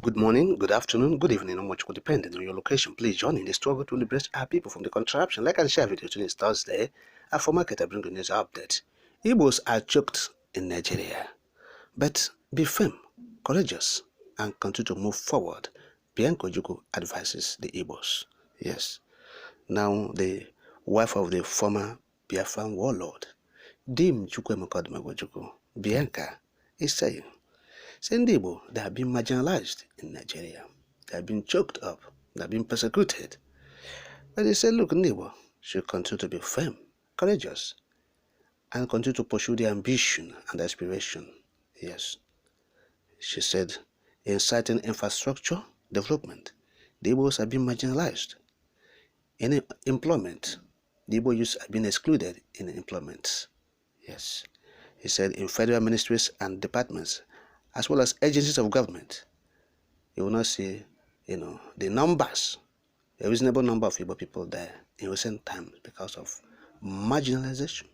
Good morning, good afternoon, good evening, or much depending on your location. Please join in the struggle to liberate our people from the contraption. Like and share video. Today is Thursday. For market, I bring you news update. Igbos are choked in Nigeria. But be firm, courageous, and continue to move forward. Bianca Ojukwu advises the Igbos. Yes. Now, the wife of the former Biafran warlord, Dim Chukwemeka, Bianca, is saying, ndị Igbo, they have been marginalized in Nigeria. They have been choked up. They have been persecuted. But they said, look, ndị Igbo should continue to be firm, courageous, and continue to pursue their ambition and aspiration. Yes. She said, in certain infrastructure development, the Igbos have been marginalized. In employment, the Igbo youths have been excluded in employment. Yes. He said, in federal ministries and departments, as well as agencies of government, you will not see, the numbers, a reasonable number of Igbo people there in recent times because of marginalization,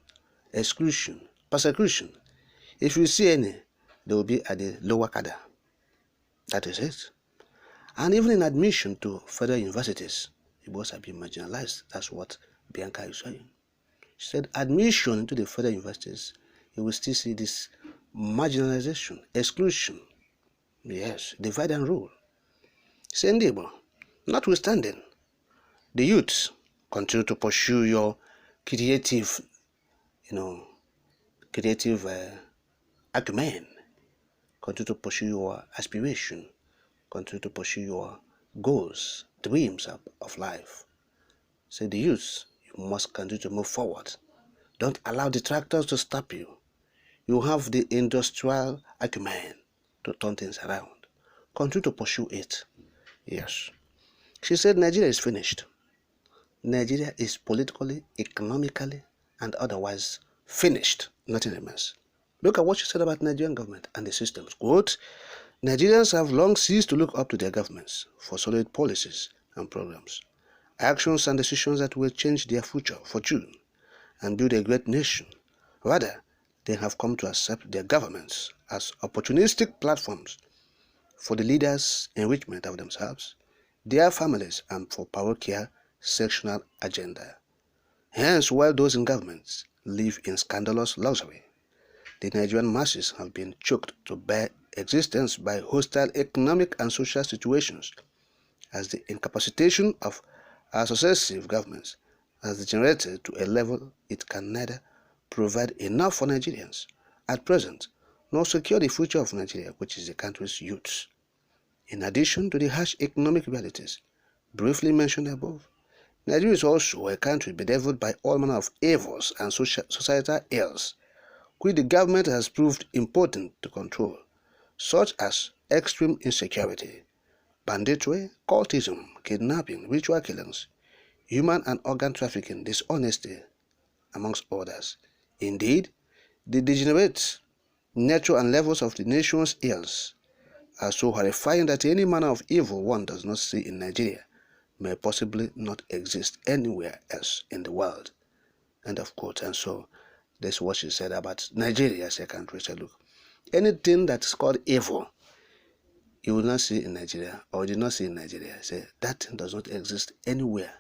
exclusion, persecution. If you see any, they will be at the lower cadre. That is it. And even in admission to federal universities, Igbos have been marginalized. That's what Bianca is saying. She said, admission into the federal universities, you will still see this marginalization, exclusion, yes, divide and rule. Saying, notwithstanding, the youths continue to pursue your creative acumen, continue to pursue your aspiration, continue to pursue your goals, dreams of life. Say the youths, you must continue to move forward. Don't allow detractors to stop you. You have the industrial acumen to turn things around. Continue to pursue it. Yes. She said Nigeria is finished. Nigeria is politically, economically, and otherwise finished. Nothing remains. Look at what she said about Nigerian government and the systems. Quote, Nigerians have long ceased to look up to their governments for solid policies and programs, actions and decisions that will change their future fortune and build a great nation. Rather, they have come to accept their governments as opportunistic platforms for the leaders' enrichment of themselves, their families, and for parochial sectional agenda. Hence, while those in governments live in scandalous luxury, the Nigerian masses have been choked to bare existence by hostile economic and social situations, as the incapacitation of our successive governments has degenerated to a level it can neither provide enough for Nigerians at present, nor secure the future of Nigeria, which is the country's youths. In addition to the harsh economic realities briefly mentioned above, Nigeria is also a country bedeviled by all manner of evils and societal ills, which the government has proved important to control, such as extreme insecurity, banditry, cultism, kidnapping, ritual killings, human and organ trafficking, dishonesty, amongst others. Indeed, the degenerate nature and levels of the nation's ills are so horrifying that any manner of evil one does not see in Nigeria may possibly not exist anywhere else in the world. End of quote. And so, that's what she said about Nigeria as a country. She said, look, anything that is called evil, you will not see in Nigeria, or you did not see in Nigeria. Say, that thing does not exist anywhere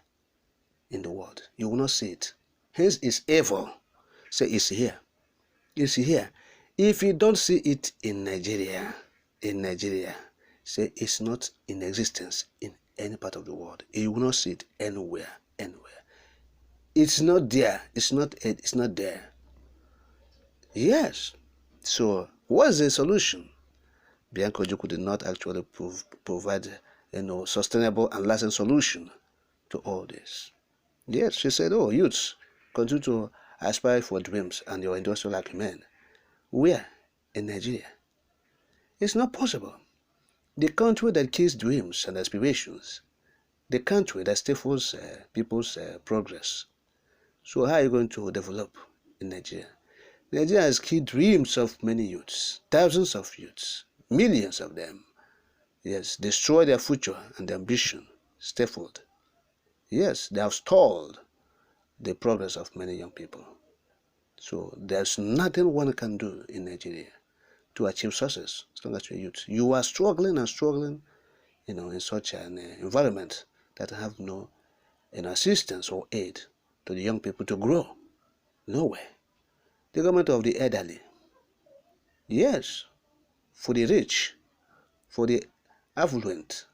in the world. You will not see it. Hence, it's evil. Say, it's here. It's here. If you don't see it in Nigeria, say it's not in existence in any part of the world. You will not see it anywhere. It's not there. It's not there. Yes. So, what's the solution? Bianca Ojukwu did not actually provide sustainable and lasting solution to all this. Yes, she said, youths, continue to aspire for dreams and your industrial acumen. Where? In Nigeria. It's not possible. The country that kills dreams and aspirations, the country that stifles people's progress. So how are you going to develop in Nigeria? Nigeria has killed dreams of many youths, thousands of youths, millions of them. Yes, destroyed their future and their ambition, stifled. Yes, they have stalled the progress of many young people. So there's nothing one can do in Nigeria to achieve success as long as you're youth. You are struggling and struggling in such an environment that have no assistance or aid to the young people to grow. Nowhere. The government of the elderly. Yes, for the rich, for the affluent,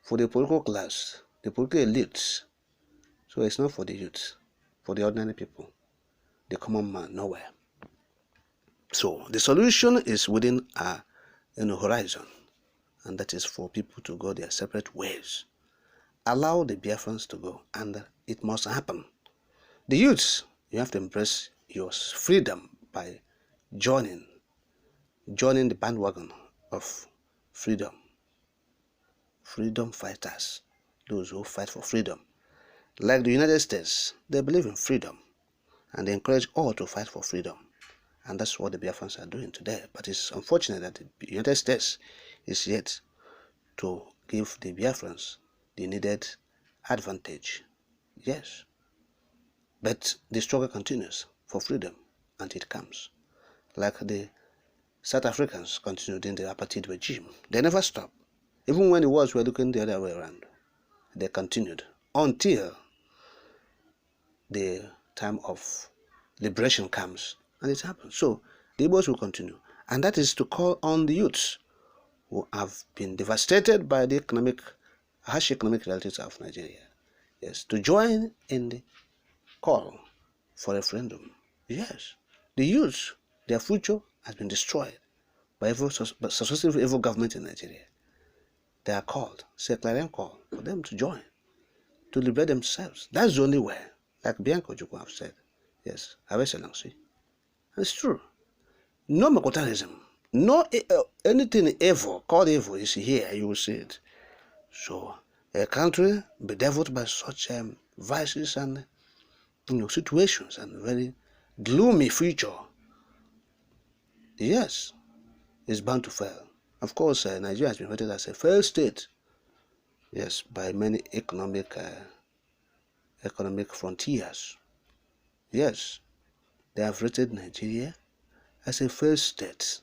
for the political class, the political elites. So it's not for the youth, for the ordinary people, the common man, nowhere. So the solution is within our horizon, and that is for people to go their separate ways. Allow the Biafrans to go, and it must happen. The youths, you have to embrace your freedom by joining the bandwagon of freedom fighters, those who fight for freedom. Like the United States, they believe in freedom, and they encourage all to fight for freedom, and that's what the Biafrans are doing today. But it's unfortunate that the United States is yet to give the Biafrans the needed advantage. Yes, but the struggle continues for freedom, and it comes. Like the South Africans continued in the apartheid regime. They never stopped. Even when the wars were looking the other way around, they continued until the time of liberation comes, and it happens. So the Igbos will continue, and that is to call on the youths who have been devastated by the harsh economic realities of Nigeria, yes, to join in the call for referendum. Yes, the youths, their future has been destroyed by successive evil government in Nigeria. They are called, it's a clarion call for them to join, to liberate themselves. That's the only way, like Bianca Ojukwu have said. Yes, Her Excellency. It's true. No Makotarism, no anything evil, called evil is here, you will see it. So, a country bedeviled by such vices and situations and very gloomy future, yes, is bound to fail. Of course, Nigeria has been rated as a failed state, yes, by many economic frontiers. Yes, they have rated Nigeria as a failed state,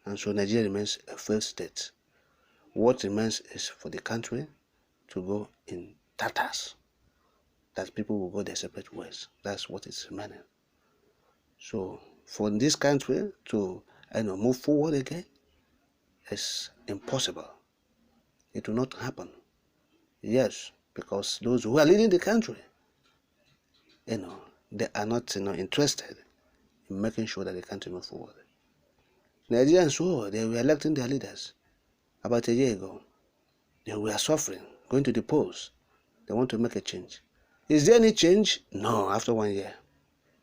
and so Nigeria remains a failed state. What remains is for the country to go in tatters, that people will go their separate ways. That's what is remaining. So for this country to move forward again is impossible. It will not happen. Yes, because those who are leading the country, they are not interested in making sure that the country moves forward. Nigerians, they were electing their leaders about a year ago. They were suffering, going to the polls. They want to make a change. Is there any change? No, after 1 year.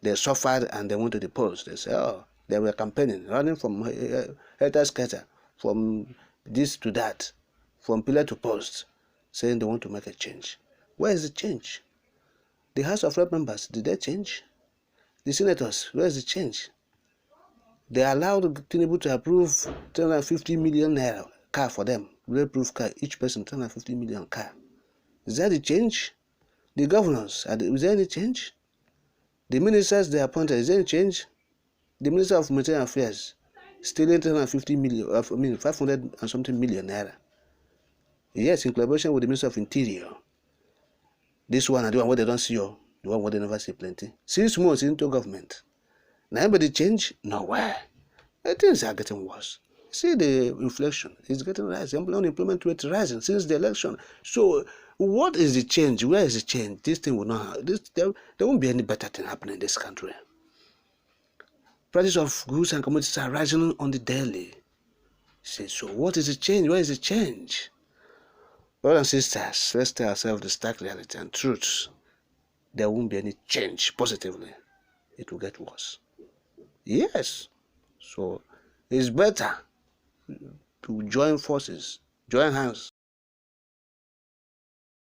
They suffered and they went to the polls. They say, they were campaigning, running from helter-skelter, from this to that, from pillar to post, saying they want to make a change. Where is the change? The House of Rep members, did they change? The senators, where is the change? They allowed Tinubu to approve 350 million naira car for them, bulletproof car, each person 350 million car. Is that the change? The governors, is there any change? The ministers they appointed, is there any change? The Minister of Humanitarian Affairs, stealing 350 million, 500 and something million naira. Yes, in collaboration with the Minister of Interior. This one and the one where they don't see you, the one where they never see plenty. 6 months into government. Now anybody change? Nowhere. Things are getting worse. See the inflation is getting rising. Unemployment rate rising since the election. So what is the change? Where is the change? This thing will not. There won't be any better thing happening in this country. Prices of goods and commodities are rising on the daily. See, so what is the change? Where is the change? Brothers and sisters, let's tell ourselves the stark reality and truth. There won't be any change positively. It will get worse. Yes. So it's better to join forces, join hands